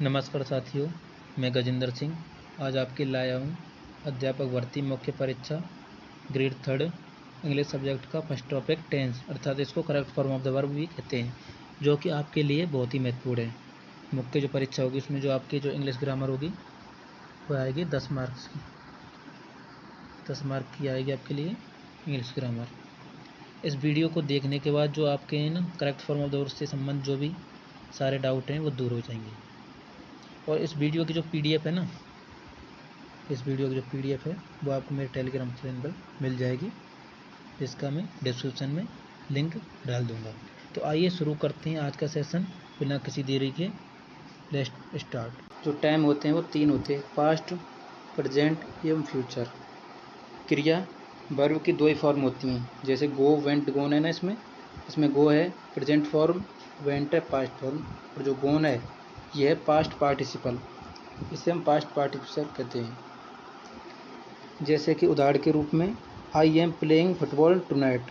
नमस्कार साथियों, मैं गजेंद्र सिंह आज आपके लाया हूँ अध्यापक भर्ती मुख्य परीक्षा ग्रेड 3 इंग्लिश सब्जेक्ट का फर्स्ट टॉपिक टेंस अर्थात इसको correct form of the verb भी कहते हैं, जो कि आपके लिए बहुत ही महत्वपूर्ण है। मुख्य जो परीक्षा होगी उसमें जो आपकी जो इंग्लिश ग्रामर होगी वो आएगी 10 मार्क्स की। 10 मार्क की आएगी आपके लिए इंग्लिश ग्रामर। इस वीडियो को देखने के बाद जो आपके ना correct form of the verb से संबंध जो भी सारे डाउट हैं वो दूर हो जाएंगे। और इस वीडियो की जो पीडीएफ है ना, इस वीडियो की जो पीडीएफ है वो आपको मेरे टेलीग्राम चैनल पर मिल जाएगी, जिसका मैं डिस्क्रिप्शन में लिंक डाल दूंगा। तो आइए शुरू करते हैं आज का सेशन बिना किसी देरी के। Let's start. जो टाइम होते हैं वो 3 होते हैं, पास्ट, प्रेजेंट एवं फ्यूचर। क्रिया वर्ब की 2 ही फॉर्म होती हैं, जैसे गो, वेंट, गोन है ना, इसमें गो है प्रेजेंट फॉर्म, वेंट है पास्ट फॉर्म, और जो गोन है यह है पास्ट पार्टिसिपल। इसे हम पास्ट पार्टिसिपल कहते हैं। जैसे कि उदाहरण के रूप में I am playing football tonight.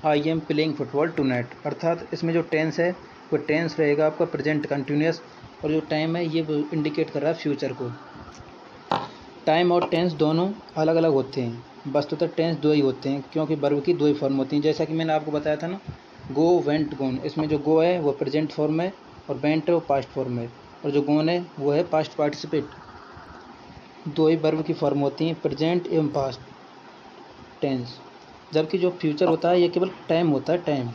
I am playing football tonight अर्थात इसमें जो टेंस है वो टेंस रहेगा आपका प्रेजेंट कंटिन्यूस, और जो टाइम है ये इंडिकेट कर रहा है फ्यूचर को। टाइम और टेंस दोनों अलग अलग होते हैं, वस्तुतः टेंस 2 ही होते हैं क्योंकि वर्ब की 2 ही फॉर्म होती हैं। जैसा कि मैंने आपको बताया था ना, गो, वेंट, गोन, इसमें जो गो है वो प्रेजेंट फॉर्म है और वेंट है वो पास्ट फॉर्म है, और जो गोन है वो है पास्ट पार्टिसिपेट। 2 ही वर्ब की फॉर्म होती हैं, प्रेजेंट एवं पास्ट टेंस। जबकि जो फ्यूचर होता है ये केवल टाइम होता है, टाइम।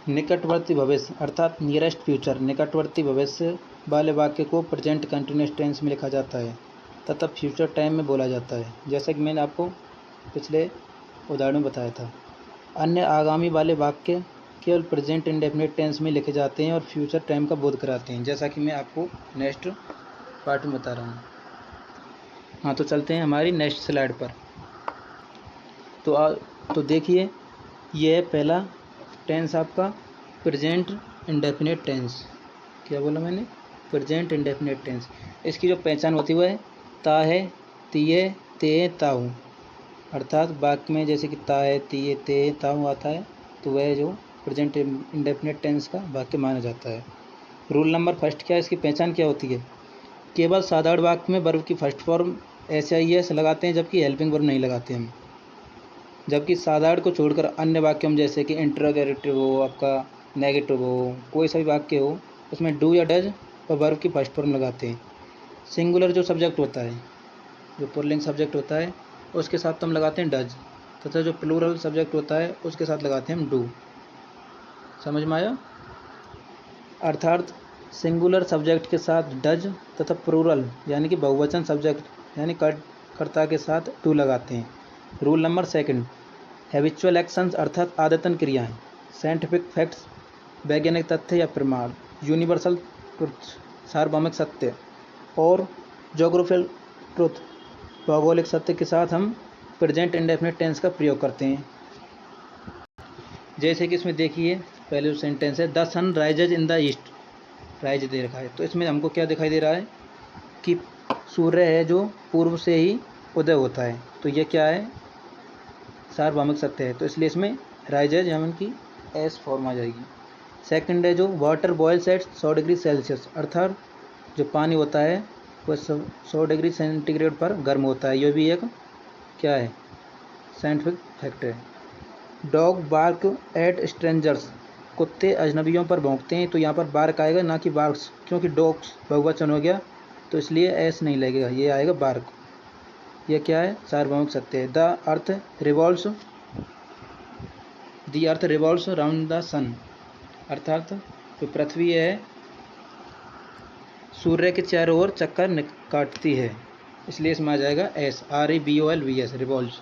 निकटवर्ती भविष्य अर्थात नियरेस्ट फ्यूचर, निकटवर्ती भविष्य वाले वाक्य को प्रेजेंट कंटिन्यूअस टेंस में लिखा जाता है तथा फ्यूचर टाइम में बोला जाता है, जैसा कि मैंने आपको पिछले उदाहरण में बताया था। अन्य आगामी वाले वाक्य केवल प्रेजेंट इंडेफिनिट टेंस में लिखे जाते हैं और फ्यूचर टाइम का बोध कराते हैं, जैसा कि मैं आपको नेक्स्ट पार्ट में बता रहा हूँ। हाँ, तो चलते हैं हमारी नेक्स्ट स्लाइड पर। तो देखिए, ये है पहला टेंस आपका प्रेजेंट इंडेफिनिट टेंस। क्या बोला मैंने? Present indefinite tense. इसकी जो पहचान होती है वह है ता है, तिये, ते, ताऊ। अर्थात वाक्य में जैसे कि ता है, तिये, ते, ताऊ आता है तो वह जो प्रेजेंट इंडेफिनिट टेंस का वाक्य माना जाता है। रूल नंबर फर्स्ट क्या है, इसकी पहचान क्या होती है? केवल साधारण वाक्य में वर्ब की फर्स्ट फॉर्म SIS लगाते हैं, जबकि हेल्पिंग वर्ब नहीं लगाते हम। जबकि साधारण को छोड़कर अन्य वाक्यों में जैसे कि इंटरोगेटिव हो, आपका नेगेटिव हो, कोई सा भी वाक्य हो, उसमें डू या डज और वर्ब की फर्स्ट फॉर्म लगाते हैं। सिंगुलर जो सब्जेक्ट होता है, जो पुल्लिंग सब्जेक्ट होता है, उसके साथ हम लगाते हैं डज, तथा जो प्लूरल सब्जेक्ट होता है उसके साथ लगाते हैं हम डू। समझ में आया? अर्थात सिंगुलर सब्जेक्ट के साथ डज तथा प्लूरल यानी कि बहुवचन सब्जेक्ट यानी कर्ता के साथ डू लगाते हैं। Rule number second, habitual actions अर्थात आदतन क्रियाएं, साइंटिफिक फैक्ट्स वैज्ञानिक तथ्य या प्रमाण, यूनिवर्सल ट्रुथ सार्वभौमिक सत्य, और जोग्राफिकल ट्रुथ भौगोलिक सत्य के साथ हम प्रेजेंट इंडेफिनिट टेंस का प्रयोग करते हैं। जैसे कि इसमें देखिए, पहले जो सेंटेंस है the sun rises in the east, rise दे रखा है, तो इसमें हमको क्या दिखाई दे रहा है कि सूर्य है जो पूर्व से ही उदय होता है, तो ये क्या है? सार्वभौमिक सत्य है, तो इसलिए इसमें राइजेज यानी कि एस फॉर्म आ जाएगी। सेकंड है जो water boils at 100 degree Celsius अर्थात जो पानी होता है वह 100 डिग्री सेंटीग्रेड पर गर्म होता है, यह भी एक क्या है? साइंटिफिक फैक्ट है। डॉग बार्क एट स्ट्रेंजर्स, कुत्ते अजनबियों पर भौंकते हैं, तो यहाँ पर बार्क आएगा ना कि बार्क्स, क्योंकि डॉग्स बहुवचन हो गया तो इसलिए एस नहीं लगेगा, ये आएगा बार्क। यह क्या है? सार्वभौमिक सत्य है। The earth revolves round the sun अर्थात जो पृथ्वी है सूर्य के चारों ओर चक्कर काटती है, इसलिए इसमें आ जाएगा एस, REVOLVS, रिवॉल्व्स।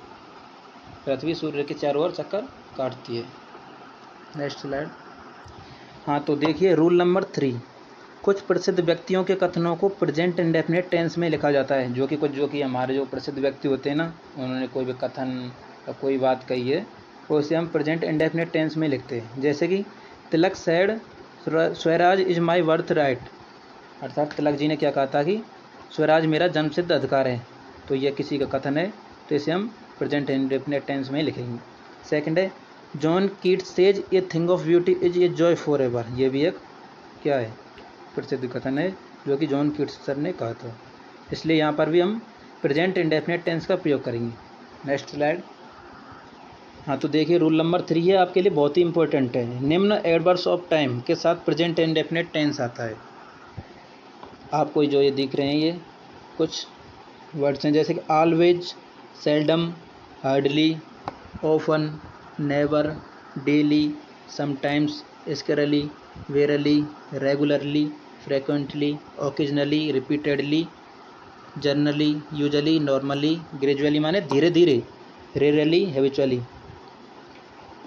पृथ्वी सूर्य के चारों ओर चक्कर काटती है। Next slide. हाँ, तो देखिए रूल नंबर 3, कुछ प्रसिद्ध व्यक्तियों के कथनों को प्रेजेंट इंडेफिनिट टेंस में लिखा जाता है। जो कि हमारे जो प्रसिद्ध व्यक्ति होते हैं ना, उन्होंने कोई भी कथन या कोई बात कही है तो उसे हम प्रेजेंट इंडेफिनिट टेंस में लिखते हैं। जैसे कि Tilak said Swaraj is my birthright, अर्थात तिलक जी ने क्या कहा था कि स्वराज मेरा जन्मसिद्ध अधिकार है, तो यह किसी का कथन है, तो इसे हम प्रेजेंट इंडेफिनिट टेंस में लिखेंगे। सेकंड है John Keats says a thing of beauty is a joy for ever, ये भी एक क्या है, प्रसिद्ध कथन है जो कि जॉन कीट्स सर ने कहा था। इसलिए यहाँ पर भी हम प्रेजेंट इंडेफिनिट टेंस का प्रयोग करेंगे। Next slide. हाँ, तो देखिए रूल नंबर 3 है आपके लिए बहुत ही इंपॉर्टेंट है। निम्न एडवर्ब्स ऑफ टाइम के साथ प्रेजेंट इंडेफिनिट टेंस आता है। आपको जो ये दिख रहे हैं ये कुछ वर्ड्स हैं, जैसे कि always, seldom, hardly, often, never, daily, sometimes, scarcely, rarely, regularly, frequently, occasionally, repeatedly, generally, usually, normally, gradually माने धीरे धीरे, रेयरली, हैबिचुअली।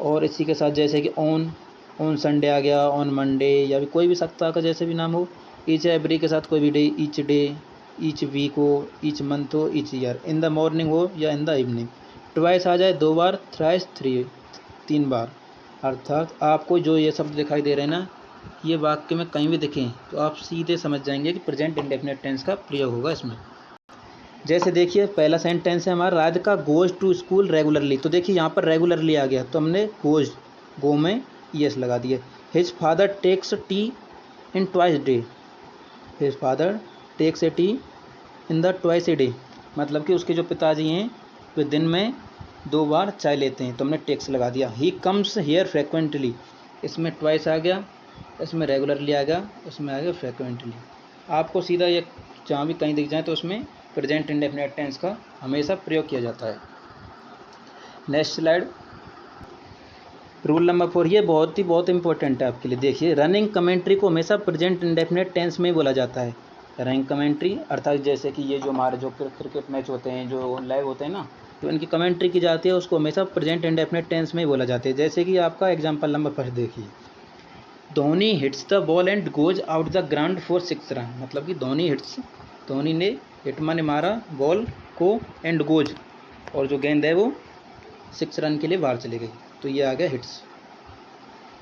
और इसी के साथ जैसे कि ऑन संडे आ गया, ऑन मंडे, या भी कोई भी सप्ताह का जैसे भी नाम हो। ईच एवरी के साथ कोई भी day, each day, each week हो, ईच मंथ हो, each year, in the morning हो या इन द इवनिंग। ट्वाइस आ जाए 2 बार, थ्राइस 3 बार। अर्थात आपको जो ये शब्द दिखाई दे रहे हैं ना, ये वाक्य में कहीं भी दिखें तो आप सीधे समझ जाएंगे कि प्रेजेंट इंडेफिनिट टेंस का प्रयोग होगा इसमें। जैसे देखिए पहला सेंटेंस है हमारा, Radhika goes to school regularly. तो देखिए यहाँ पर रेगुलरली आ गया तो हमने गोज, गो में यस लगा दिए। His father takes tea in twice day. His father takes a tea in the twice a day, मतलब कि उसके जो पिताजी हैं वे दिन में 2 बार चाय लेते हैं, तो हमने टेक्स लगा दिया। ही कम्स हियर फ्रिक्वेंटली, इसमें ट्वाइस आ गया, इसमें रेगुलरली आ गया, इसमें आ गया फ्रिक्वेंटली। आपको सीधा ये जहाँ भी कहीं दिख जाए तो उसमें प्रेजेंट इंडेफिनिट टेंस का हमेशा प्रयोग किया जाता है। Next slide. रूल नंबर 4 ये बहुत इंपॉर्टेंट है आपके लिए। देखिए रनिंग कमेंट्री को हमेशा प्रेजेंट इंडेफिनिट टेंस में ही बोला जाता है। रनिंग कमेंट्री अर्थात जैसे कि ये जो हमारे जो क्रिकेट मैच होते हैं, जो लाइव होते हैं ना, तो इनकी कमेंट्री की जाती है, उसको हमेशा प्रेजेंट इंडेफिनिट टेंस में ही बोला जाता है। जैसे कि आपका एग्जाम्पल नंबर 1 देखिए, Dhoni hits the ball and goes out the ground for 6 run. मतलब कि धोनी ने हिटमा ने मारा बॉल को एंड गोज, और जो गेंद है वो 6 रन के लिए बाहर चली गई, तो ये आ गया hits.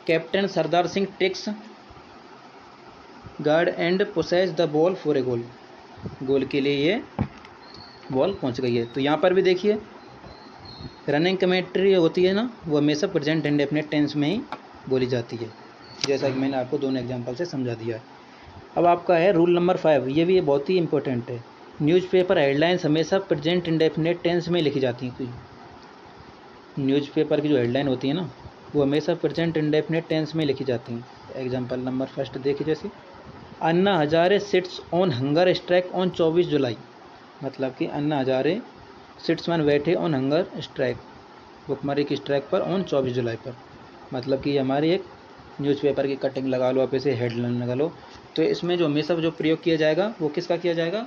Captain Sardar Singh takes guard and passes the ball for a goal. Goal के लिए ये बॉल पहुंच गई है। तो यहाँ पर भी देखिए रनिंग कमेंट्री होती है ना, वो हमेशा प्रेजेंट इंडेफिनिट टेंस में ही बोली जाती है, जैसा कि मैंने आपको दोनों एग्जाम्पल से समझा दिया है। अब आपका है रूल नंबर 5, ये भी बहुत ही इंपॉर्टेंट है। न्यूज़पेपर हेडलाइंस हमेशा प्रेजेंट इंडेफिनिट टेंस में लिखी जाती हैं। न्यूज़पेपर की जो हेडलाइन होती है ना, वो हमेशा प्रेजेंट इंडेफिनिट टेंस में लिखी जाती हैं। एग्जाम्पल नंबर 1 देखिए, जैसे Anna Hazare sits on hunger strike on 24 July. मतलब कि अन्ना हजारे सिट्स वन बैठे ऑन हंगर स्ट्राइक, भुखमरी की स्ट्राइक पर ऑन 24 जुलाई पर। मतलब कि हमारी एक न्यूज़पेपर की कटिंग लगा लो, आप इसे हेडलाइन लगा लो। तो इसमें जो हमेशा जो प्रयोग किया जाएगा वो किसका किया जाएगा,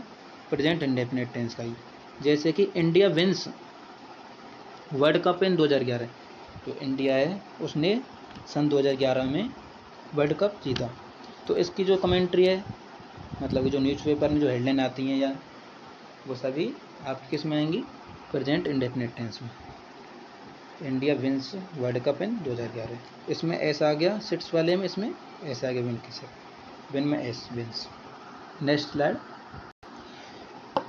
प्रेजेंट इंडेफिनिट टेंस का ही। जैसे कि इंडिया विंस वर्ल्ड कप इन 2011। तो इंडिया है उसने सन 2011 में वर्ल्ड कप जीता। तो इसकी जो कमेंट्री है, मतलब कि जो न्यूज़पेपर में जो हेडलाइन आती हैं या वो सभी आपकी किस में आएंगी, प्रेजेंट इंडेफिनिट टेंस में। इंडिया विंस वर्ल्ड कप इन 2011, इसमें एस आ गया, सिट्स वाले में इसमें एस आ गया, विन की सिर्फ, विन में S, wins. Next slide.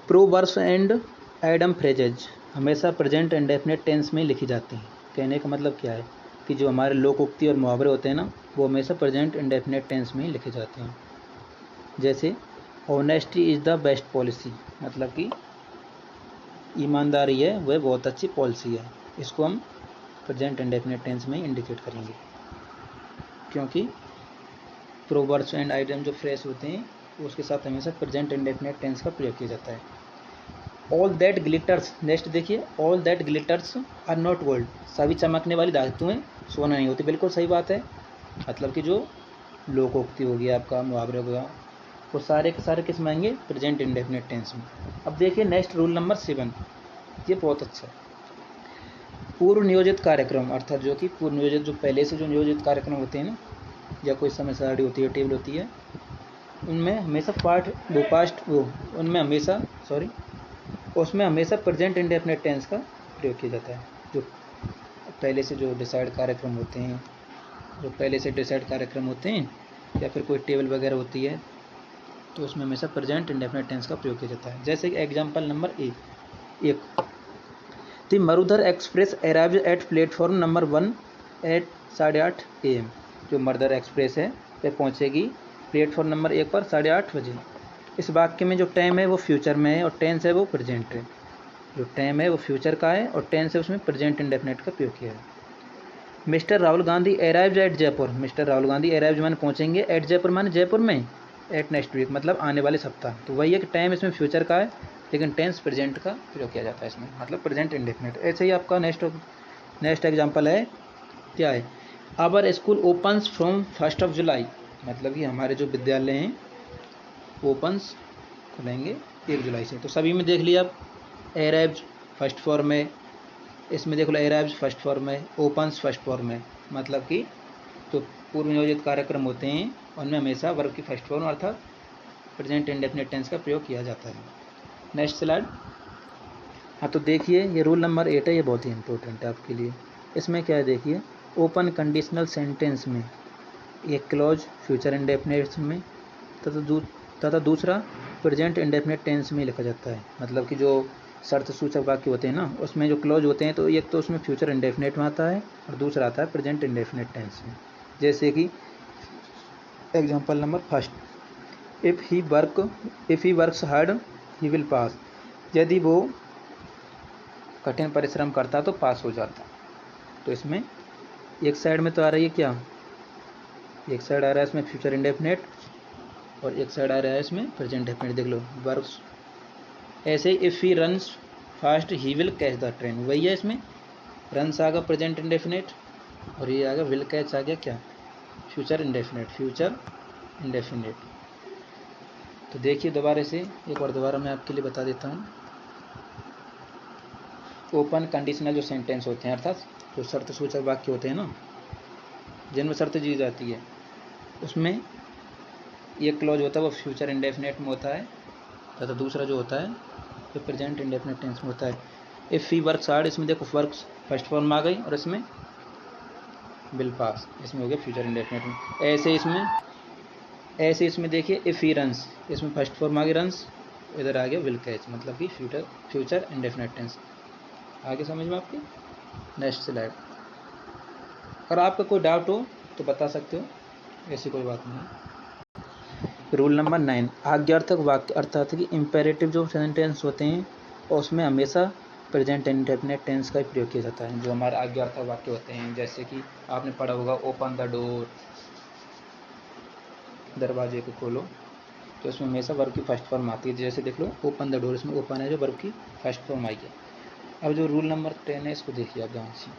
Proverbs and idiom phrases हमेशा प्रेजेंट इंडेफिनिट टेंस में लिखी जाती हैं। कहने का मतलब क्या है कि जो हमारे लोकोक्ति और मुहावरे होते हैं ना, वो हमेशा प्रेजेंट इंडेफिनिट टेंस में ही लिखे जाते हैं। जैसे honesty is the best policy, मतलब कि ईमानदारी है वह बहुत अच्छी पॉलिसी है। इसको हम प्रेजेंट इंडेफिनिट टेंस में इंडिकेट करेंगे, क्योंकि प्रोवर्ब्स एंड आइडम जो फ्रेज होते हैं उसके साथ हमेशा प्रेजेंट इंडेफिनिट टेंस का प्रयोग किया जाता है। ऑल दैट ग्लिटर्स, नेक्स्ट देखिए, all that glitters are not gold. सभी चमकने वाली धातुएं सोना नहीं होती। बिल्कुल सही बात है। मतलब कि जो लोकोक्ति हो गया, आपका मुहावरे हो गया, वो सारे के सारे किस में आएंगे, प्रेजेंट इंडेफिनिट टेंस में। अब देखिए नेक्स्ट रूल नंबर 7, ये बहुत अच्छा है। पूर्व नियोजित कार्यक्रम, अर्थात जो कि पूर्व नियोजित, जो पहले से जो नियोजित कार्यक्रम होते हैं ना, या कोई समय सारणी होती है, टेबल होती है, उनमें हमेशा उसमें हमेशा प्रेजेंट इंडेफिनिट टेंस का प्रयोग किया जाता है। जो पहले से जो डिसाइड कार्यक्रम होते हैं, या फिर कोई टेबल वगैरह होती है, तो उसमें हमेशा प्रेजेंट इंडेफिनिट टेंस का प्रयोग किया जाता है। जैसे कि example number 1, the Marudhar express arrived at platform number 1 at 8:30 AM। जो मरुधर एक्सप्रेस है वह पहुँचेगी प्लेटफॉर्म नंबर 1 पर 8:30 बजे। इस वाक्य में जो टाइम है वो फ्यूचर में है और टेंस है वो प्रेजेंट है। जो टाइम है वो फ्यूचर का है और टेंस है उसमें प्रेजेंट इंडेफिनिट का प्रयोग किया है। Mister Rahul Gandhi arrived at Jaipur. Mister Rahul Gandhi arrived माने पहुंचेंगे, एट जयपुर माने जयपुर में, एट नेक्स्ट वीक मतलब आने वाले सप्ताह। तो वही है कि टाइम इसमें फ्यूचर का है लेकिन टेंस प्रेजेंट का प्रयोग किया जाता है इसमें, मतलब प्रेजेंट इंडेफिनिट। ऐसे ही आपका नेक्स्ट एग्जाम्पल है, क्या है, आवर स्कूल ओपन्स फ्रॉम 1 जुलाई, मतलब कि हमारे जो विद्यालय हैं ओपन्स खुलेंगे 1 जुलाई से। तो सभी में देख लिया आप, अराइव्ड फर्स्ट फॉर्म है, इसमें देख लो अराइव्ड फर्स्ट फॉर्म है, ओपन्स फर्स्ट फॉर्म है, मतलब कि जो पूर्व नियोजित कार्यक्रम होते हैं उनमें हमेशा वर्ब की फर्स्ट फॉर्म अर्थात प्रेजेंट इंडेफिनिट टेंस का प्रयोग किया जाता है। Next slide. हाँ तो देखिए ये रूल नंबर 8 है, ये बहुत ही इंपॉर्टेंट है आपके लिए। इसमें क्या है देखिए, ओपन कंडीशनल सेंटेंस में एक क्लॉज फ्यूचर इंडेफिनिट में तथा दूसरा प्रेजेंट इंडेफिनिट टेंस में लिखा जाता है। मतलब कि जो शर्त सूचक वाक्य होते हैं ना, उसमें जो क्लॉज होते हैं तो एक तो उसमें फ्यूचर इंडेफिनिट में आता है और दूसरा आता है प्रेजेंट इंडेफिनिट टेंस में। जैसे कि example number first, if he works hard he will pass. यदि वो कठिन परिश्रम करता तो पास हो जाता। तो इसमें एक साइड में तो आ रही है क्या, एक साइड आ रहा है इसमें फ्यूचर इंडेफिनिट और एक साइड आ रहा है इसमें प्रेजेंट इंडेफिनिट। देख लो वर्क्स। ऐसे ही if he runs fast he will catch the train, वही है इसमें रन्स आ गया प्रेजेंट इंडेफिनिट और ये आ गया विल कैच आ गया क्या, फ्यूचर इंडेफिनिट। तो देखिए दोबारा से एक बार दोबारा मैं आपके लिए बता देता हूँ। ओपन कंडीशनल जो सेंटेंस होते हैं अर्थात जो शर्त सूचक वाक्य होते हैं ना, जिनमें शर्त दी जाती है, उसमें एक क्लॉज होता है वो फ्यूचर इंडेफिनिट में होता है तथा दूसरा जो होता है वो प्रेजेंट इंडेफिनिट टेंस में होता है। इफ़ ही वर्क्स हार्ड, इसमें देखो वर्क्स फर्स्ट फॉर्म आ गई और इसमें विल पास, इसमें हो गया फ्यूचर इंडेफिनिट में। ऐसे इसमें देखिए इफ़ ही रन्स, इसमें फर्स्ट फॉर्म आ गई रन्स, इधर आ गया विल कैच, मतलब कि फ्यूचर इंडेफिनिट टेंस। आगे समझ में आपकी। Next slide. अगर आपका कोई डाउट हो तो बता सकते हो, ऐसी कोई बात नहीं। रूल नंबर 9, आज्ञार्थक वाक्य अर्थात कि इम्पेरेटिव जो सेंटेंस होते हैं और उसमें हमेशा प्रेजेंट इंडेफिनिट टेंस का ही प्रयोग किया जाता है। जो हमारे आज्ञार्थक वाक्य होते हैं, जैसे कि आपने पढ़ा होगा ओपन द डोर, दरवाजे को खोलो, तो इसमें हमेशा वर्ब की फर्स्ट फॉर्म आती है। जैसे देख लो ओपन द डोर, इसमें ओपन है जो वर्ब की फर्स्ट फॉर्म आई है। अब जो रूल नंबर 10 है इसको देखिए आप ध्यान से।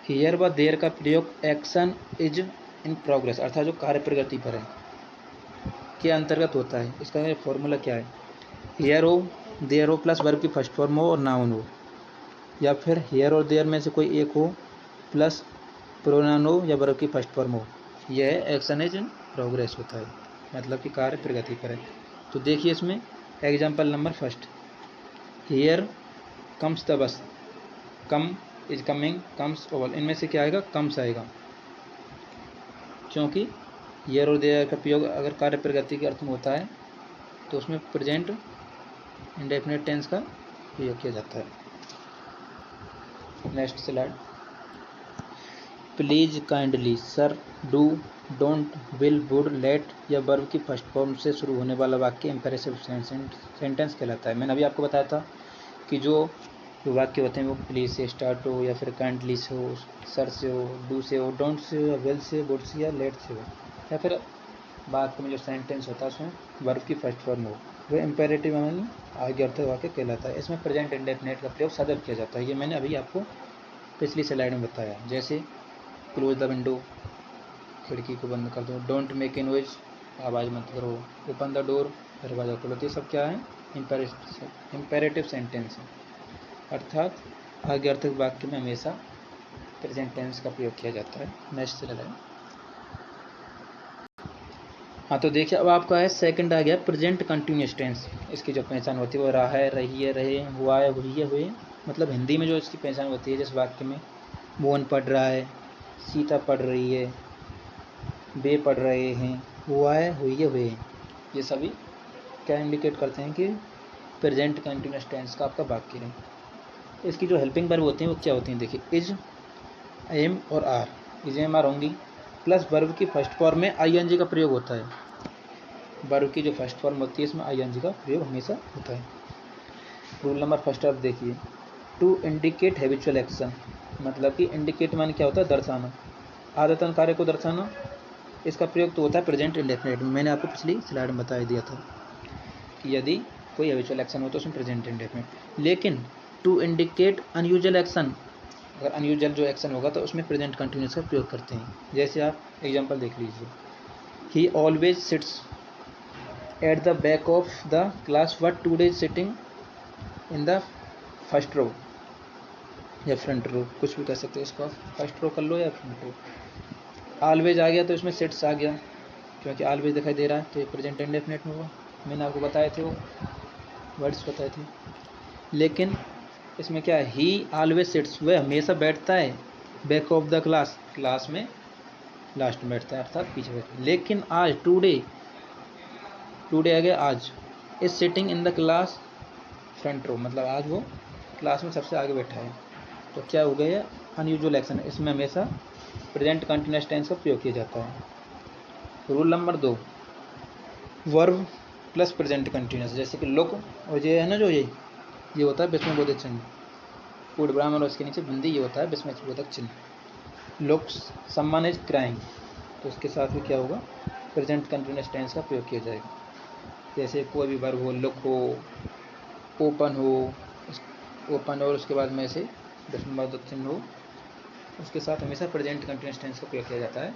हियर व देयर का प्रयोग एक्शन इज इन प्रोग्रेस अर्थात जो कार्य प्रगति पर है के अंतर्गत होता है। इसका फॉर्मूला क्या है, हियर हो, देयर हो प्लस वर्ब की फर्स्ट फॉर्म हो और नाउन हो, या फिर हियर और देयर में से कोई एक हो प्लस प्रोनाउन हो या वर्ब की फर्स्ट फॉर्म हो। यह एक्शन इज इन प्रोग्रेस होता है, मतलब कि कार्य प्रगति पर है। तो देखिए इसमें example number first, here comes the bus, come is coming, comes Oval, इनमें से क्या आएगा, कम्स आएगा, क्योंकि हियर और देयर का प्रयोग अगर कार्य प्रगति के अर्थ में होता है तो उसमें प्रेजेंट इंडेफिनिट टेंस का प्रयोग किया जाता है। Next slide. Please, kindly, sir, do, don't, will, would, let या वर्ब की फर्स्ट फॉर्म से शुरू होने वाला वाक्य इम्पेरेटिव सेंटेंस कहलाता है। मैंने अभी आपको बताया था कि जो वाक्य होते हैं वो प्लीज से स्टार्ट हो या फिर काइंडली से हो, सर से हो, डू से हो, डोंट से हो, या विल से, वुड से या लेट से हो, या फिर वाक्य में जो सेंटेंस होता है उसमें वर्ब की फर्स्ट फॉर्म हो, वो इम्पेरेटिव यानी आज्ञार्थक वाक्य कहलाता है। इसमें प्रेजेंट इंडेफिनिट का प्रयोग सदैव किया जाता है। ये मैंने अभी आपको पिछली स्लाइड में बताया। जैसे क्लोज द विंडो, खिड़की को बंद कर दो, डोंट मेक ए नॉइज, आवाज़ मत करो, ओपन द डोर, दरवाज़ा खोलो। तो ये सब क्या है, इम्पेरेटिव सेंटेंस है, अर्थात आज्ञार्थक वाक्य में हमेशा प्रेजेंट टेंस का प्रयोग किया जाता है। नेक्स्ट स्लाइड है। हाँ तो देखिए अब आपका है सेकंड आ गया प्रेजेंट कंटिन्यूअस टेंस। इसकी जो पहचान होती है वो रहा है, रही है, रहे, हुआ है, हुई है, हुए। मतलब हिंदी में जो इसकी पहचान होती है, जिस वाक्य में मोहन पढ़ रहा है, सीता पढ़ रही है, वे पढ़ रहे हैं, हुआ है, हुई है, हुए हैं, ये सभी क्या इंडिकेट करते हैं कि प्रेजेंट कंटिन्यूअस टेंस का आपका वाक्य है। इसकी जो हेल्पिंग वर्ब होती हैं वो क्या होती हैं, देखिए इज, एम और आर। इज, एम, आर होंगी प्लस वर्ब की फर्स्ट फॉर्म में आईएनजी का प्रयोग होता है। वर्ब की जो फर्स्ट फॉर्म होती है इसमें आईएनजी का प्रयोग हमेशा होता है। रूल नंबर फर्स्ट आप देखिए, टू इंडिकेट हैबिचुअल एक्शन, मतलब कि इंडिकेट मान क्या होता है, दर्शाना, आदतन कार्य को दर्शाना। इसका प्रयोग तो होता है प्रेजेंट इंडेफिनिट में। मैंने आपको पिछली स्लाइड में बता दिया था कि यदि कोई हैबिचुअल एक्शन हो तो उसमें प्रेजेंट इंडेफिनिट। लेकिन टू इंडिकेट अनयूजुअल एक्शन, अगर अनयूजुअल जो एक्शन होगा तो उसमें प्रेजेंट कंटिन्यूस का प्रयोग करते हैं। जैसे आप एग्जांपल देख लीजिए, he always sits at the back of the class but today sitting in the first row या फ्रंट रो, कुछ भी कह सकते हो इसको, फर्स्ट रो कर लो या फ्रंट रो। ऑलवेज आ गया तो इसमें सिट्स आ गया, क्योंकि ऑलवेज दिखाई दे रहा है तो ये प्रेजेंट इंडेफिनिट में हुआ। मैंने आपको बताए थे वो वर्ड्स बताए थे। लेकिन इसमें क्या है, ही ऑलवेज सिट्स, वह हमेशा बैठता है back of the class, class में लास्ट में बैठता है अर्थात पीछे बैठता है। लेकिन आज टुडे, टुडे आ गया आज, is sitting in the class front row, मतलब आज वो क्लास में सबसे आगे बैठा है। तो क्या हो गया, अनयूजुअल एक्शन है, इसमें हमेशा प्रेजेंट कंटिन्यूअस टेंस का प्रयोग किया जाता है। Rule number 2, verb plus present continuous, जैसे कि लुक और ये है ना, जो ये होता है विस्मयबोधक चिन्ह, पूर्ण विराम और उसके नीचे बिंदी, ये होता है विस्मयबोधक चिन्ह। लुक्स समवन इज क्राइंग, तो उसके साथ भी क्या होगा, प्रेजेंट कंटिन्यूअस टेंस का प्रयोग किया जाएगा। जैसे कोई भी वर्ब हो, लुक हो, ओपन हो, ओपन और उसके बाद में से विस्मयबोधक चिन्ह हो, उसके साथ हमेशा प्रेजेंट कंटिन्यूअस टेंस का प्रयोग किया जाता है।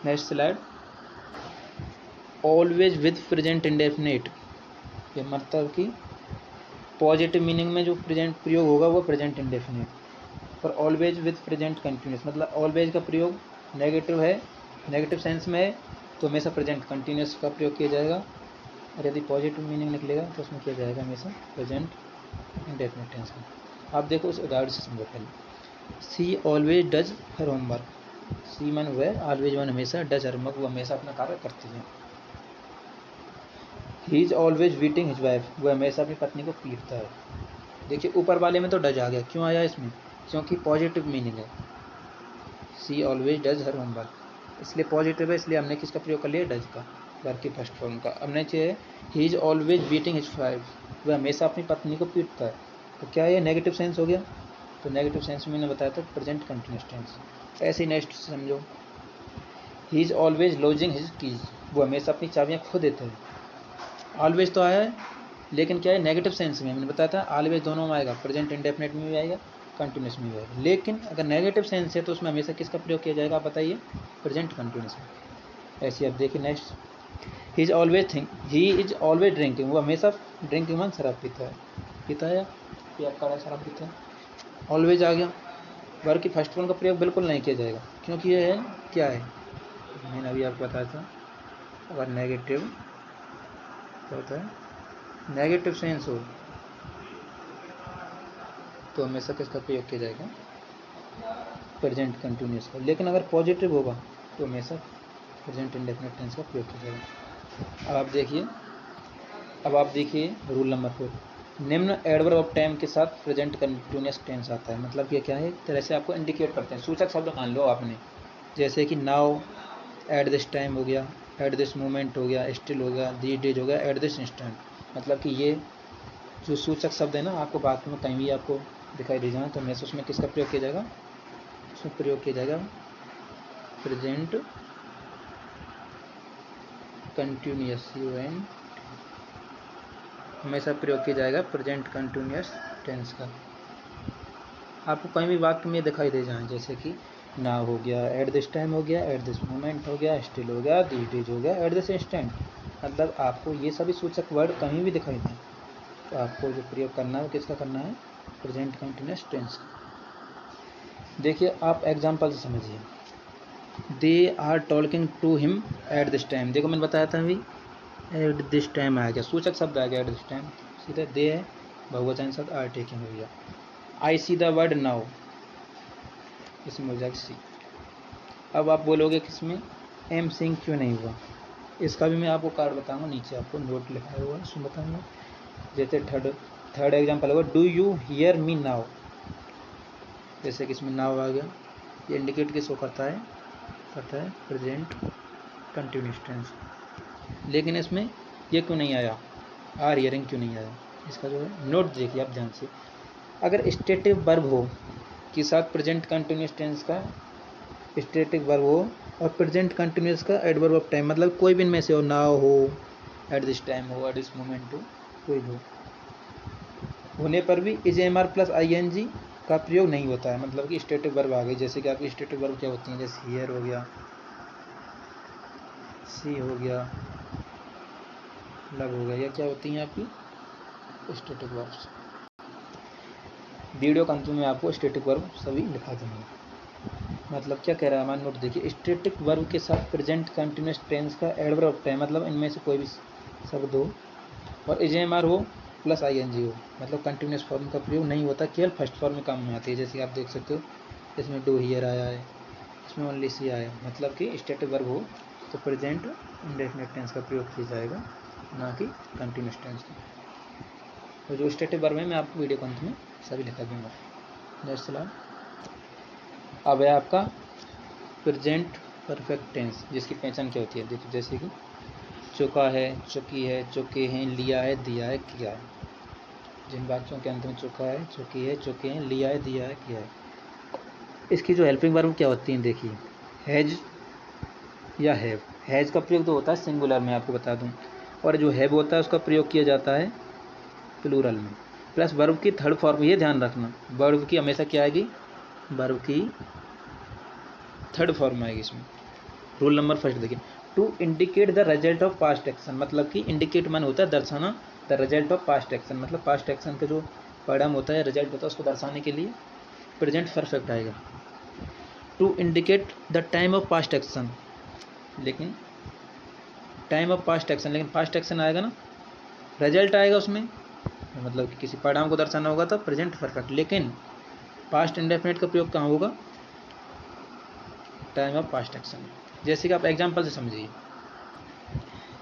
Next slide, always with present indefinite, ये मतलब कि पॉजिटिव मीनिंग में जो प्रेजेंट प्रयोग होगा वो प्रेजेंट इंडेफिनिट। और ऑलवेज विद प्रेजेंट कंटिन्यूअस, मतलब ऑलवेज का प्रयोग नेगेटिव है, नेगेटिव सेंस में है तो हमेशा प्रेजेंट कंटिन्यूअस का प्रयोग किया जाएगा। और यदि पॉजिटिव मीनिंग निकलेगा तो उसमें किया जाएगा हमेशा प्रेजेंट इंडेफिनिट टेंस में। आप देखो उस उदाहरण से समझो पहले, सी ऑलवेज डज हर होमवर्क, सी मन वह, ऑलवेज मन हमेशा, डज हर होमवर्क वो हमेशा अपना कार्य करती है। He is always beating his wife, वो हमेशा अपनी पत्नी को पीटता है। देखिए ऊपर वाले में तो डज आ गया, क्यों आया इसमें, क्योंकि पॉजिटिव मीनिंग है। सी ऑलवेज डज हर होमवर्क, इसलिए पॉजिटिव है, इसलिए हमने किसका प्रयोग कर लिया, डज का, वर्ब की फर्स्ट फॉर्म का। हमने चाहिए he is always beating his wife, वह हमेशा अपनी पत्नी को पीटता है, तो क्या ये नेगेटिव सेंस हो गया, तो नेगेटिव सेंस में मैंने बताया था प्रेजेंट कंटिन्यूअस टेंस। ऐसे ही नेक्स्ट समझो, he is always lodging his keys, वो हमेशा अपनी चाबियाँ खो देता है। ऑलवेज तो आया है, लेकिन क्या है, नेगेटिव सेंस में। मैंने बताया था ऑलवेज दोनों में आएगा, प्रेजेंट इंडेफिनिट में भी आएगा, कंटिन्यूस में भी आएगा। लेकिन अगर नेगेटिव सेंस है तो उसमें हमेशा किसका प्रयोग किया जाएगा, आप बताइए, प्रेजेंट कंटिन्यूस में। ऐसे आप देखिए next, he is always think, he is always drinking, वो हमेशा ड्रिंकिंग मान शराब पीता है, पीता है या काढ़ा शराब पीता है। ऑलवेज आ गया, वर्ब की फर्स्ट फॉर्म का प्रयोग बिल्कुल नहीं किया जाएगा, क्योंकि ये है क्या है, मैंने अभी आपको बताया था, अगर नेगेटिव क्या होता है, नेगेटिव सेंस हो तो हमेशा किसका प्रयोग किया जाएगा, प्रेजेंट कंटिन्यूअस का। लेकिन अगर पॉजिटिव होगा तो हमेशा प्रेजेंट इंडेफिनिट टेंस का प्रयोग किया जाएगा। अब आप देखिए रूल नंबर 4, निम्न एडवर्ब ऑफ टाइम के साथ प्रेजेंट कंटिन्यूअस टेंस आता है। मतलब ये क्या है, एक तरह से आपको इंडिकेट करते हैं, सूचक शब्द मान लो आपने, जैसे कि नाउ, एट दिस टाइम हो गया, एट दिस मोमेंट हो गया, स्टिल हो गया, दीज डेज हो गया, एट दिस इंस्टेंट। मतलब कि ये जो सूचक शब्द है ना, आपको बात में कहीं भी आपको दिखाई दे जाए तो हमेशा उसमें किसका प्रयोग किया जाएगा, उसमें प्रयोग किया जाएगा प्रेजेंट कंटिन्यूअस, हमेशा प्रयोग किया जाएगा प्रेजेंट कंटिन्यूअस टेंस का। आपको कहीं भी वाक्य में दिखाई दे जाए, जैसे कि नाउ हो गया, एट दिस टाइम हो गया, एट दिस मोमेंट हो गया, स्टिल हो गया, दीज डेज हो गया, एट दिस इंस्टेंट, मतलब आपको ये सभी सूचक वर्ड कहीं भी दिखाई दें तो आपको जो प्रयोग करना है वो किसका करना है, प्रेजेंट कंटिन्यूअस टेंस। देखिए आप एग्जाम्पल से समझिए, they are talking to him at this time, देखो मैंने बताया था अभी, एट दिस टाइम आ गया, सूचक शब्द आ गया एट दिस टाइम, सीधा दे है, बहुवचन शब्द आर टेकिंग हो गया। आई सी द वर्ड नाउ, इसमें हो जाएगा सी। अब आप बोलोगे कि इसमें एम सिंग क्यों नहीं हुआ, इसका भी मैं आपको कार्ड बताऊंगा, नीचे आपको नोट लिखा हुआ है उसमें बताऊंगा। जैसे थर्ड एग्जाम्पल होगा, do you hear me now, जैसे कि इसमें नाउ आ गया, ये इंडिकेट किसको करता है प्रेजेंट कंटिन्यूअस टेंस। लेकिन इसमें ये क्यों नहीं आया, आर हियरिंग क्यों नहीं आया, इसका जो है नोट देखिए आप ध्यान से। अगर स्टेटिव वर्ब हो के साथ प्रेजेंट कंटिन्यूस टेंस का स्टेटिक वर्ब हो और प्रेजेंट कंटिन्यूस का एडवर्ब ऑफ टाइम, मतलब कोई भी इनमें से हो, नाउ हो, एट दिस टाइम हो, एट दिस मोमेंट हो, कोई हो, होने पर भी is am are plus I N G का प्रयोग नहीं होता है। मतलब कि स्टेटिव वर्ब आ गई, जैसे कि आपकी स्टेटिव वर्ब क्या होती हैं, जैसे हियर हो गया, सी हो गया, लव हो गया, या क्या होती हैं आपकी स्टेटिक वर्ब्स। वीडियो के अंत में आपको स्टेटिक वर्ब सभी लिखा दूंगा। मतलब क्या कह रहा है हमारा नोट देखिए, स्टेटिक वर्ब के साथ प्रेजेंट कंटिन्यूस टेंस का एडवर्ब ऑफ टाइम, मतलब इनमें से कोई भी शब्द हो और एजेएमआर हो प्लस आईएनजी हो, मतलब कंटिन्यूस फॉर्म का प्रयोग नहीं होता, केवल फर्स्ट फॉर्म में काम में आती है। जैसे आप देख सकते हो इसमें डू हियर आया है, इसमें ओनली सी आया है, मतलब कि स्टेटिक वर्ब हो तो प्रेजेंट इंडेफिनिट टेंस का प्रयोग किया जाएगा, ना कि कंटिन्यूस टेंस का। तो जो स्टेटिक वर्ब है मैं आपको वीडियो के अंत में सभी लिखा दूंगा। Next slide. अब है आपका प्रेजेंट परफेक्ट टेंस, जिसकी पहचान क्या होती है देखिए, जैसे कि चुका है, चुकी है, चुके हैं, लिया है, दिया है, किया है। जिन वाक्यों के अंत में चुका है, चुकी है, चुके हैं, लिया है, दिया है, किया है, इसकी जो हेल्पिंग वर्ब क्या होती हैं देखिए, हैज या हैव। हैज का प्रयोग तो होता है सिंगुलर में, आपको बता दूं, और जो हैव होता है उसका प्रयोग किया जाता है प्लूरल में। प्लस वर्ब की थर्ड फॉर्म, ये ध्यान रखना, वर्ब की हमेशा क्या आएगी, वर्ब की थर्ड फॉर्म आएगी इसमें। रूल नंबर फर्स्ट देखिए, to indicate the result of past action, मतलब कि इंडिकेट मन होता है दर्शाना, the result of past action, मतलब पास्ट एक्शन का जो परिणाम होता है, रिजल्ट होता है, उसको दर्शाने के लिए प्रेजेंट परफेक्ट आएगा। To indicate the time of past action, लेकिन टाइम ऑफ पास्ट एक्शन, लेकिन पास्ट एक्शन आएगा ना, रिजल्ट आएगा उसमें, मतलब कि किसी परिणाम को दर्शाना होगा तो प्रेजेंट परफेक्ट, लेकिन पास्ट इंडेफिनिट का प्रयोग कहाँ होगा, टाइम ऑफ पास्ट एक्शन। जैसे कि आप एग्जाम्पल से समझिए,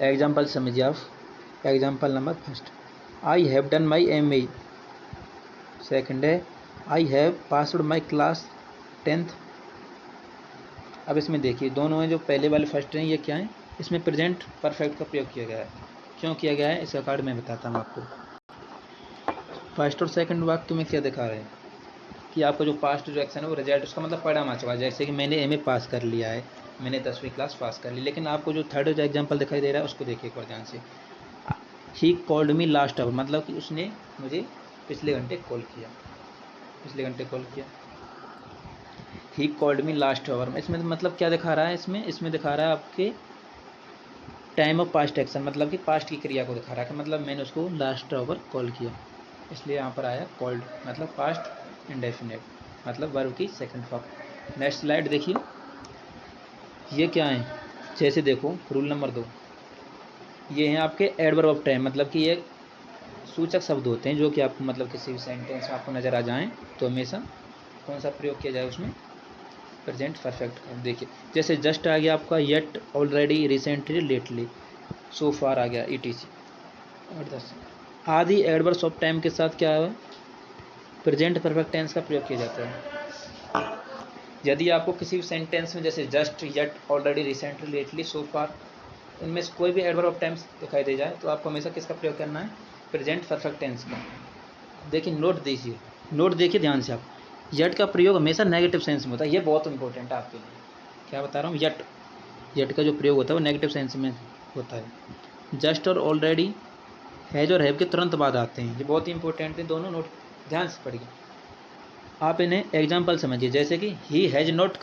एग्जाम्पल समझिए आप, example number first, I have done my M A. Second है, I have passed my class 10th। अब इसमें देखिए दोनों हैं, जो पहले वाले फर्स्ट हैं ये क्या है, इसमें प्रेजेंट परफेक्ट का प्रयोग किया गया है। क्यों किया गया है इसका कारण मैं बताता हूँ आपको। फर्स्ट और सेकंड वाक्य में क्या दिखा रहे हैं कि आपका जो पास्ट जो एक्शन है वो रिजल्ट, उसका मतलब परिणाम आ चुका है। जैसे कि मैंने एमए पास कर लिया है, मैंने 10वीं क्लास पास कर ली, लेकिन आपको जो थर्ड जो एग्जाम्पल दिखाई दे रहा है उसको देखिए एक बार ध्यान से। He called me last hour, मतलब कि उसने मुझे पिछले घंटे कॉल किया, पिछले घंटे कॉल किया। He called me last hour, इसमें मतलब क्या दिखा रहा है, इसमें दिखा रहा है आपके टाइम ऑफ पास्ट एक्शन, मतलब कि पास्ट की क्रिया को दिखा रहा है, मतलब मैंने उसको लास्ट आवर कॉल किया, इसलिए यहाँ पर आया कॉल्ड, मतलब पास्ट इंडेफिनिट, मतलब वर्ब की सेकंड फॉर्म। नेक्स्ट स्लाइड देखिए, ये क्या है, जैसे देखो रूल नंबर 2, ये हैं आपके एडवर्ब ऑफ टाइम, मतलब कि ये सूचक शब्द होते हैं जो कि आपको मतलब किसी भी सेंटेंस में आपको नज़र आ जाएं तो हमेशा कौन सा प्रयोग किया जाए उसमें, प्रेजेंट परफेक्ट का। देखिए जैसे जस्ट आ गया आपका, yet, already, recently, lately, so फार आ गया, ईटीसी। और 10 आदि एडवर्ब्स ऑफ टाइम के साथ क्या है, प्रेजेंट परफेक्ट टेंस का प्रयोग किया जाता है। यदि आपको किसी भी सेंटेंस में जैसे just, yet, already, recently, lately, so far, इनमें से कोई भी एडवर्ब ऑफ टाइम्स दिखाई दे जाए तो आपको हमेशा किसका प्रयोग करना है, प्रेजेंट परफेक्ट टेंस का। देखिए नोट दीजिए, नोट देखिए ध्यान से आप, यट का प्रयोग हमेशा नेगेटिव सेंस में होता है, ये बहुत इंपॉर्टेंट है आपके लिए। क्या बता रहा हूँ, यट, यट का जो प्रयोग होता है वो नेगेटिव सेंस में होता है। जस्ट और ऑलरेडी, हैज और हैव के तुरंत बाद आते हैं, ये बहुत ही इंपॉर्टेंट है, दोनों नोट ध्यान से पढ़िए। आप इन्हें एग्जाम्पल समझिए, जैसे कि he has not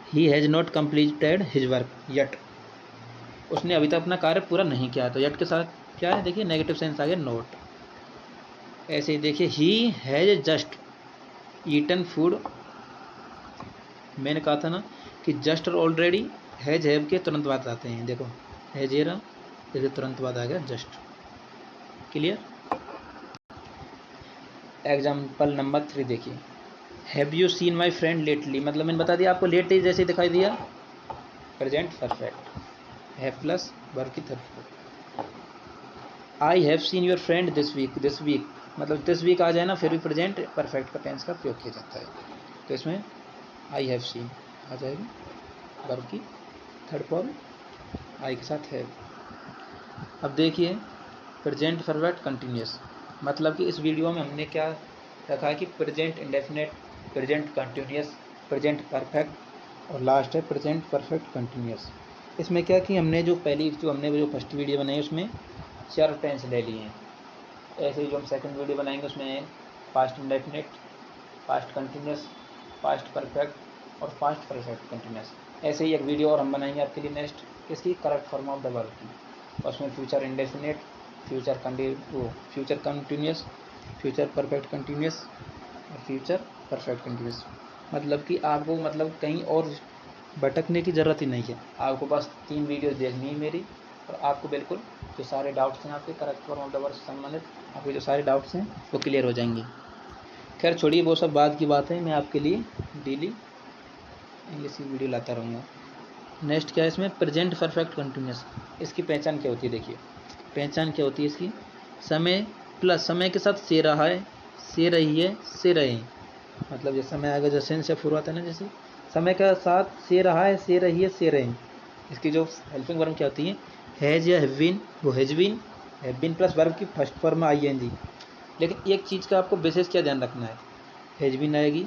he has not completed his work yet, उसने अभी तक अपना कार्य पूरा नहीं किया, तो यट के साथ क्या है देखिए, नेगेटिव सेंस आ गया नॉट। ऐसे ही देखिए, he has just eaten food, मैंने कहा था ना कि जस्ट और ऑलरेडी हैज हैव के तुरंत बाद आते हैं, देखो हैज एरा, इसके तुरंत बाद आ गया जस्ट। क्लियर। एग्जाम्पल नंबर 3 देखिए, have you seen my friend lately, मतलब मैंने बता दिया आपको, लेटली जैसे दिखाई दिया, present perfect, have plus verb की third form. I have seen your friend this week, मतलब दिस वीक आ जाए ना फिर भी प्रेजेंट परफेक्ट का टेंस का प्रयोग किया जाता है, तो इसमें आई हैव सीन आ जाएगी, वर्ब की थर्ड फॉर्म आई के साथ हैव। अब देखिए प्रेजेंट परफेक्ट कंटिन्यूस, मतलब कि इस वीडियो में हमने क्या रखा है कि present indefinite, present continuous, present perfect और लास्ट है प्रेजेंट परफेक्ट कंटिन्यूस। इसमें क्या कि हमने जो फर्स्ट वीडियो बनाई उसमें 4 टेंस ले लिए हैं। ऐसे ही जो हम सेकंड वीडियो बनाएंगे उसमें past indefinite, past continuous, past perfect और पास्ट परफेक्ट कंटिन्यूस। ऐसे ही एक वीडियो और हम बनाएंगे आपके लिए नेक्स्ट, इसकी correct form of the verb की। उसमें future indefinite, future continuous, future perfect continuous और फ्यूचर परफेक्ट कंटिन्यूस। मतलब कि आपको कहीं और भटकने की ज़रूरत ही नहीं है, आपको बस 3 वीडियो देखनी है मेरी और आपको बिल्कुल जो सारे डाउट्स हैं आपके correct form of the verb से संबंधित, आपके जो सारे डाउट्स हैं वो क्लियर हो जाएंगे। खैर छोड़िए वो सब बाद की बात है, मैं आपके लिए डेली इंग्लिश की वीडियो लाता रहूँगा। नेक्स्ट क्या है इसमें प्रेजेंट परफेक्ट कंटिन्यूस। इसकी पहचान क्या होती है, देखिए पहचान क्या होती है इसकी, समय प्लस समय के साथ से रहा है, से रही है, से रहे हैं। मतलब जैसे समय आएगा, जैसे सेंस या फुर आता है ना, जैसे समय के साथ से रहा है, से रही है, से रहे हैं। इसकी जो हेल्पिंग वर्ब क्या होती है, हैज या हैव बीन, वो हैज बीन प्लस वर्ब की फर्स्ट फॉर्म आईएनजी। लेकिन एक चीज़ का आपको विशेष क्या ध्यान रखना है, हैज बीन आएगी,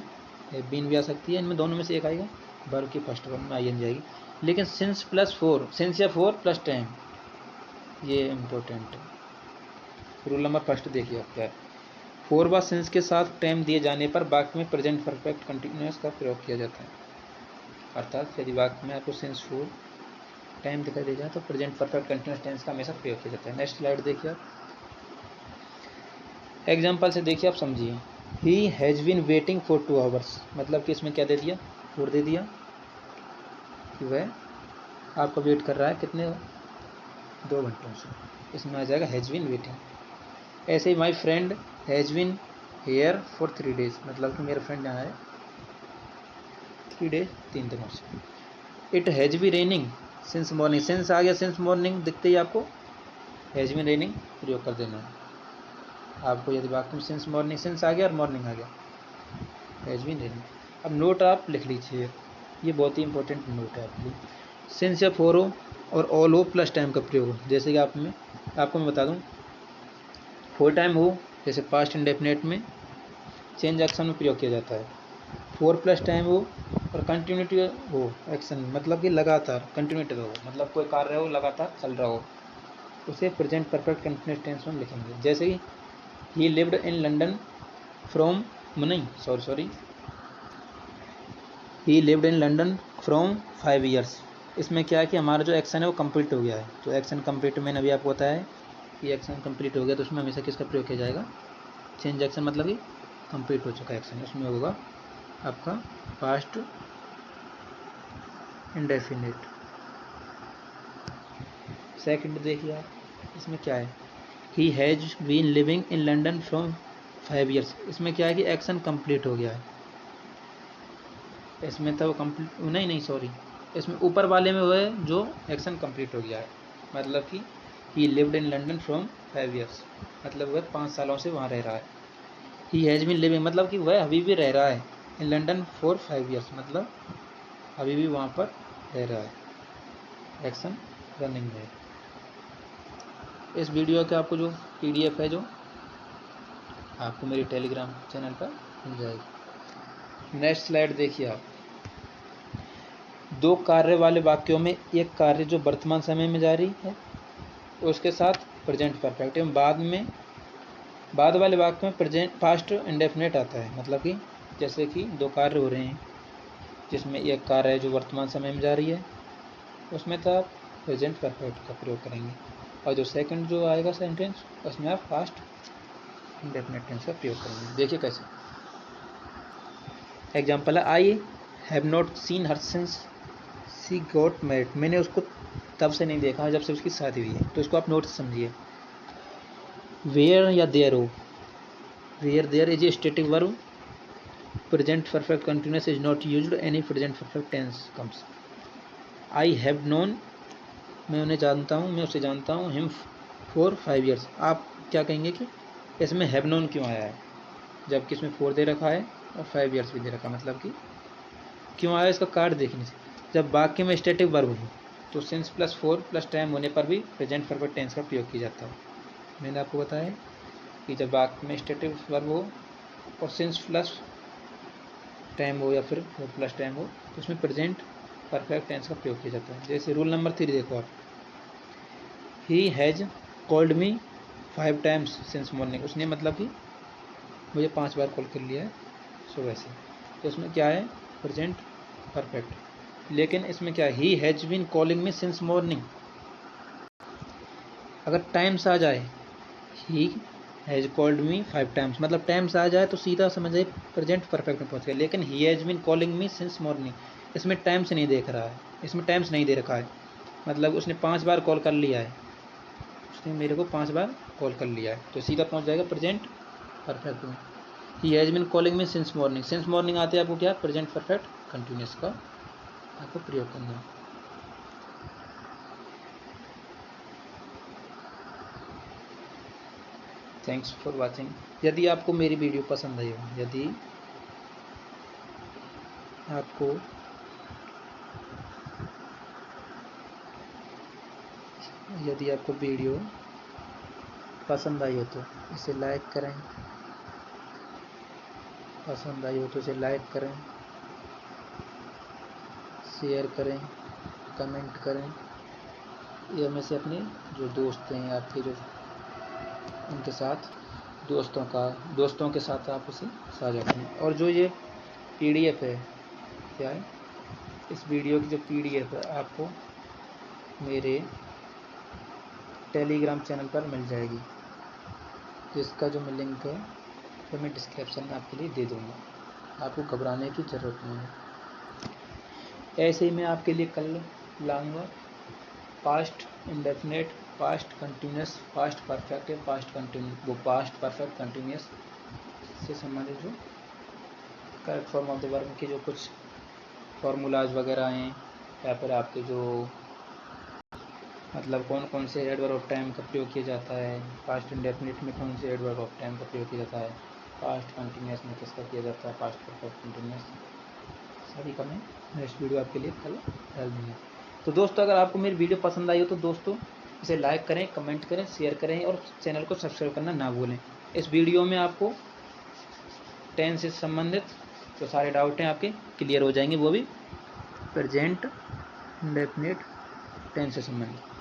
हैव बीन भी आ सकती है, इनमें दोनों में से एक आएगा, वर्ब की फर्स्ट फॉर्म में आईएनजी आएगी। लेकिन सिंस प्लस फोर, सिंस या फोर प्लस टाइम, ये इम्पोर्टेंट है। रूल नंबर फर्स्ट देखिए आप क्या है, फोर व सिंस के साथ टाइम दिए जाने पर वाक्य में प्रेजेंट परफेक्ट कंटिन्यूअस का प्रयोग किया जाता है। अर्थात यदि वाक्य में आपको सिंस फोर टाइम दिखाई दे जाए तो प्रेजेंट परफेक्ट कंटिन्यूअस टेंस का हमेशा प्रयोग किया जाता है। नेक्स्ट स्लाइड देखिए आप, एग्जाम्पल से देखिए आप समझिए। He has been waiting for 2 hours, मतलब कि इसमें क्या दे दिया, फोर दे दिया कि वह आपका वेट कर रहा है कितने, 2 घंटों से, इसमें आ जाएगा हैज़ बीन वेटिंग। ऐसे ही my friend has been here for 3 days, मतलब कि मेरा फ्रेंड यहाँ है 3 डेज, 3 दिनों से। It has be raining since morning, since आ गया, सिंस मॉर्निंग दिखते ही आपको हैज़ बीन रेनिंग प्रयोग कर देना है। आपको यदि वाक्य में सिंस मॉर्निंग, सिंस आ गया और मॉर्निंग आ गया, हैज़ बीन रेनिंग। अब नोट आप लिख लीजिए, ये बहुत ही इंपॉर्टेंट नोट है आपके लिए। सिंस या फोर हो और ऑल हो प्लस टाइम का प्रयोग हो, जैसे कि आपको मैं बता दूं, फोर टाइम हो जैसे पास्ट इंडेफिनेट में चेंज एक्शन में प्रयोग किया जाता है, फोर प्लस टाइम हो और कंटिन्यूटी हो एक्शन, मतलब कि लगातार कंटिन्यूटी हो, मतलब कोई कार्य हो लगातार चल रहा हो, उसे प्रेजेंट परफेक्ट कंटिन्यूअस टेंस में लिखेंगे। जैसे ही he lived in London from he lived in London from 5 years. इसमें क्या है कि हमारा जो एक्शन है वो कंप्लीट हो गया है, तो एक्शन कंप्लीट मैंने अभी आपको बताया है कि एक्शन कंप्लीट हो गया, तो उसमें हमेशा किसका प्रयोग किया जाएगा, चेंज एक्शन, मतलब कि कंप्लीट हो चुका एक्शन, उसमें होगा आपका पास्ट इंडेफिनिट। सेकंड देखिए आप, इसमें क्या है, he has been living in London from 5 years. इसमें क्या है कि एक्शन कंप्लीट हो गया है, इसमें तो कंप्लीट नहीं सॉरी, इसमें ऊपर वाले में वो है जो एक्शन कंप्लीट हो गया है, मतलब कि ही lived in London from 5 years, मतलब वह 5 सालों से वहाँ रह रहा है। ही हैज़ बीन लिविंग, मतलब कि वह अभी भी रह रहा है, इन लंडन फॉर 5 ईयर्स, मतलब अभी भी वहाँ पर रह रहा है, एक्शन रनिंग है। इस वीडियो का आपको जो PDF है जो आपको मेरे टेलीग्राम चैनल पर मिल जाएगी। नेक्स्ट स्लाइड देखिए आप, 2 कार्य वाले वाक्यों में एक कार्य जो वर्तमान समय में जारी है उसके साथ प्रेजेंट परफेक्ट एवं बाद वाले वाक्य में प्रेजेंट पास्ट इंडेफिनेट आता है, मतलब कि जैसे कि 2 कार्य हो रहे हैं जिसमें एक कार्य है जो वर्तमान समय में जारी है, उसमें तो आप प्रेजेंट परफेक्ट का प्रयोग करेंगे, और जो सेकंड जो आएगा सेंटेंस उसमें आप पास्ट इंडेफिनेट टेंस का प्रयोग करेंगे। देखिए कैसे, एग्जाम्पल है, I have not seen her since she got married, मैंने उसको तब से नहीं देखा जब से उसकी शादी हुई है, तो इसको आप नोट समझिए। वेयर या देयर हो, where there is a static verb, present perfect continuous is not used, any present perfect tense comes. I have known, मैं उन्हें जानता हूँ, मैं उसे जानता हूँ, हिम फॉर 5 ईयर्स। आप क्या कहेंगे कि इसमें हैव नोन क्यों आया है, जबकि इसमें 4 दे रखा है और 5 ईयर्स भी दे रखा है, मतलब कि क्यों आया, इसका कार्ड देखने से, जब वाक्य में स्टैटिक वर्ब हो तो सिंस प्लस 4 प्लस टाइम होने पर भी प्रेजेंट परफेक्ट टेंस का प्रयोग किया जाता है। मैंने आपको बताया कि जब वाक्य में स्टेटिव वर्ब हो और सिंस प्लस टाइम हो या फिर 4 प्लस टाइम हो तो उसमें प्रेजेंट परफेक्ट टेंस का प्रयोग किया जाता है। जैसे रूल नंबर 3 देखो आप, ही has called me 5 times since morning. उसने मतलब कि मुझे 5 बार कॉल कर लिया है सुबह से। तो उसमें क्या है, प्रेजेंट परफेक्ट। लेकिन इसमें क्या है, he has been calling me since morning. अगर टाइम्स आ जाए, he has called me 5 times, मतलब टाइम्स आ जाए तो सीधा समझ जाए प्रेजेंट परफेक्ट में पहुंच गया। लेकिन he has been calling me since morning, इसमें टाइम्स नहीं देख रहा है, इसमें टाइम्स नहीं दे रखा है। मतलब उसने 5 बार कॉल कर लिया है, उसने मेरे को 5 बार कॉल कर लिया है, तो सीधा पहुंच जाएगा प्रेजेंट परफेक्ट में। He has been calling me since morning, since morning आते हैं आपको क्या, प्रेजेंट परफेक्ट कंटिन्यूस का आपको प्रयोग करना है। Thanks for watching. यदि आपको मेरी वीडियो पसंद आई हो, यदि आपको वीडियो पसंद आई हो तो इसे लाइक करें, पसंद आई हो तो इसे लाइक करें, शेयर करें, कमेंट करें, या में से अपने जो दोस्त हैं आपके, जो उनके साथ दोस्तों के साथ आप उसे साझा करें। और जो ये PDF है, क्या है, इस वीडियो की जो PDF है आपको मेरे टेलीग्राम चैनल पर मिल जाएगी, जिसका जो मैं लिंक है वो मैं डिस्क्रिप्शन में आपके लिए दे दूँगा। आपको घबराने की ज़रूरत नहीं है। ऐसे ही मैं आपके लिए कल लाऊंगा past indefinite, past continuous, past perfect है, पास्ट परफेक्ट कंटिन्यूस से संबंधित जो correct form of the verb के जो कुछ फॉर्मूलाज वगैरह हैं, या फिर आपके जो मतलब कौन कौन से एडवर्ब ऑफ टाइम का प्रयोग किया जाता है, पास्ट इंडेफिनिट में कौन से एडवर्ब ऑफ टाइम का प्रयोग किया जाता है, पास्ट कंटिन्यूस में किसका किया जाता है, पास्ट परफेक्ट कंटिन्यूस, सभी का मैं नेक्स्ट वीडियो आपके लिए कल डाल दूँगा। तो दोस्तों, अगर आपको मेरी वीडियो पसंद आई हो तो दोस्तों इसे लाइक करें, कमेंट करें, शेयर करें और चैनल को सब्सक्राइब करना ना भूलें। इस वीडियो में आपको टेंस से संबंधित जो सारे डाउट हैं आपके क्लियर हो जाएंगे, वो भी प्रेजेंट इंडेफिनिट टेंस से संबंधित।